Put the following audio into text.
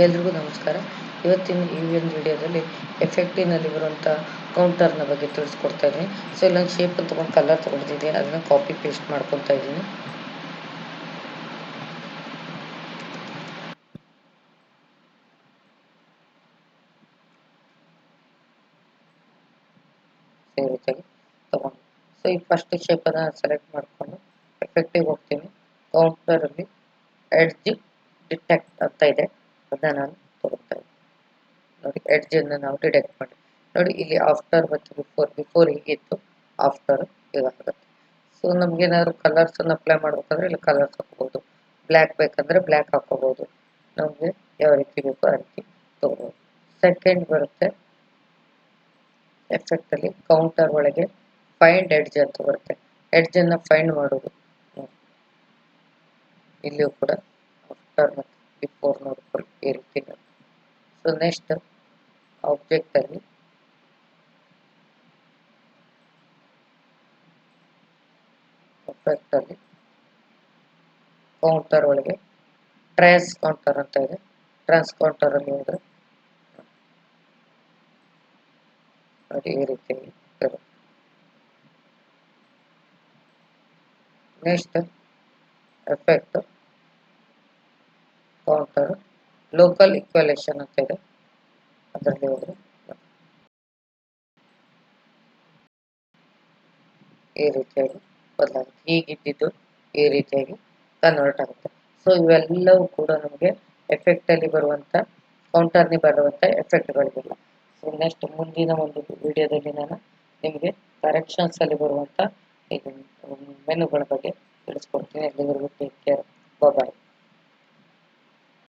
ಎಲ್ರಿಗೂ ನಮಸ್ಕಾರ. ಇವತ್ತಿನ ಈ ಒಂದು ವಿಡಿಯೋದಲ್ಲಿ ಎಫೆಕ್ಟಿನಲ್ಲಿ ಬರುವಂಥ ಕೌಂಟರ್ನ ಬಗ್ಗೆ ತಿಳಿಸ್ಕೊಡ್ತಾ ಇದ್ದೀನಿ. ಸೊ ಇಲ್ಲೊಂದು ಶೇಪ್ ತೊಗೊಂಡು ಕಲರ್ ತೊಗೊಂಡಿದ್ದೀನಿ, ಅದನ್ನು ಕಾಪಿ ಪೇಸ್ಟ್ ಮಾಡ್ಕೊತಾ ಇದ್ದೀನಿ. ಈ ರೀತಿಯಾಗಿ ತೊಗೊಂಡು ಸೊ ಈ ಫಸ್ಟ್ ಶೇಪನ್ನು ಸೆಲೆಕ್ಟ್ ಮಾಡಿಕೊಂಡು ಎಫೆಕ್ಟಿಗೆ ಹೋಗ್ತೀನಿ. ಕೌಂಟರಲ್ಲಿ ಎಡ್ಜ್ ಡಿಟೆಕ್ಟ್ ಅಂತ ಇದೆ, ಅದನ್ನ ನಾನು ತೊಗೊಳ್ತಾ ಇದ್ದೀನಿ. ನೋಡಿ, ಎಡ್ಜನ್ನು ನಾವು ಡಿಟೆಕ್ಟ್ ಮಾಡಿ ನೋಡಿ, ಇಲ್ಲಿ ಆಫ್ಟರ್ ಮತ್ತು ಬಿಫೋರ್ ಹೀಗಿತ್ತು, ಆಫ್ಟರ್ ಇದಾಗುತ್ತೆ. ಸೊ ನಮ್ಗೇನಾದ್ರು ಕಲರ್ಸನ್ನು ಅಪ್ಲೈ ಮಾಡ್ಬೇಕಂದ್ರೆ ಇಲ್ಲಿ ಕಲರ್ಸ್ ಹಾಕೋಬೋದು. ಬ್ಲ್ಯಾಕ್ ಬೇಕಂದ್ರೆ ಬ್ಲ್ಯಾಕ್ ಹಾಕೋಬೋದು. ನಮಗೆ ಯಾವ ರೀತಿ ಬೇಕೋ ಆ ರೀತಿ ತೊಗೋಬೋದು. ಸೆಕೆಂಡ್ ಬರುತ್ತೆ ಎಫೆಕ್ಟಲ್ಲಿ ಕೌಂಟರ್ ಒಳಗೆ ಫೈಂಡ್ ಎಡ್ಜ್ ಅಂತ ಬರುತ್ತೆ. ಎಡ್ಜನ್ನು ಫೈಂಡ್ ಮಾಡೋದು. ಇಲ್ಲಿಯೂ ಕೂಡ ಆಫ್ಟರ್ ಮತ್ತು ಬಿಫೋರ್ ನೋಡ್ಕೊಳ್ಳಿ ಈ ರೀತಿ. ಸೊ ನೆಕ್ಸ್ಟ್ ಆಬ್ಜೆಕ್ಟ್ ಅಲ್ಲಿ ಎಫೆಕ್ಟ್ ಅಲ್ಲಿ ಕೌಂಟರ್ ಒಳಗೆ ಟ್ರೇಸ್ ಕೌಂಟರ್ ಅಂತ ಇದೆ. ಟ್ರಾನ್ಸ್ ಕೌಂಟರ್ ಅಲ್ಲಿ ಹೋದ್ರೆ ನೋಡಿ ಈ ರೀತಿ ಇರುತ್ತೆ. ನೆಕ್ಸ್ಟ್ ಎಫೆಕ್ಟ್ ಕೌಂಟರ್ ಲೋಕಲ್ ಇಕ್ವಲೇಷನ್ ಅಂತ ಇದೆ, ಅದರಲ್ಲಿ ಹೋದ್ರೆ ಈ ರೀತಿಯಾಗಿ ಬದಲಾಗುತ್ತೆ. ಹೀಗಿದ್ದು ಈ ರೀತಿಯಾಗಿ ಕನ್ವರ್ಟ್ ಆಗುತ್ತೆ. ಸೊ ಇವೆಲ್ಲವೂ ಕೂಡ ನಮಗೆ ಎಫೆಕ್ಟ್ ಅಲ್ಲಿ ಬರುವಂತ ಕೌಂಟರ್ನಿ ಬರುವಂತ ಎಫೆಕ್ಟ್ಗಳಿಗೆಲ್ಲ. ಸೊ ನೆಕ್ಸ್ಟ್ ಮುಂದಿನ ಒಂದು ವಿಡಿಯೋದಲ್ಲಿ ನಾನು ನಿಮಗೆ ಕರೆಕ್ಷನ್ಸ್ ಅಲ್ಲಿ ಬರುವಂತ ಇದು ಮೆನುಗಳ ಬಗ್ಗೆ ತಿಳಿಸ್ಕೊಡ್ತೀನಿ. ಎಲ್ಲಿವರೆಗೂ ಟೇಕ್ ಕೇರ್, ಬಾಯ್.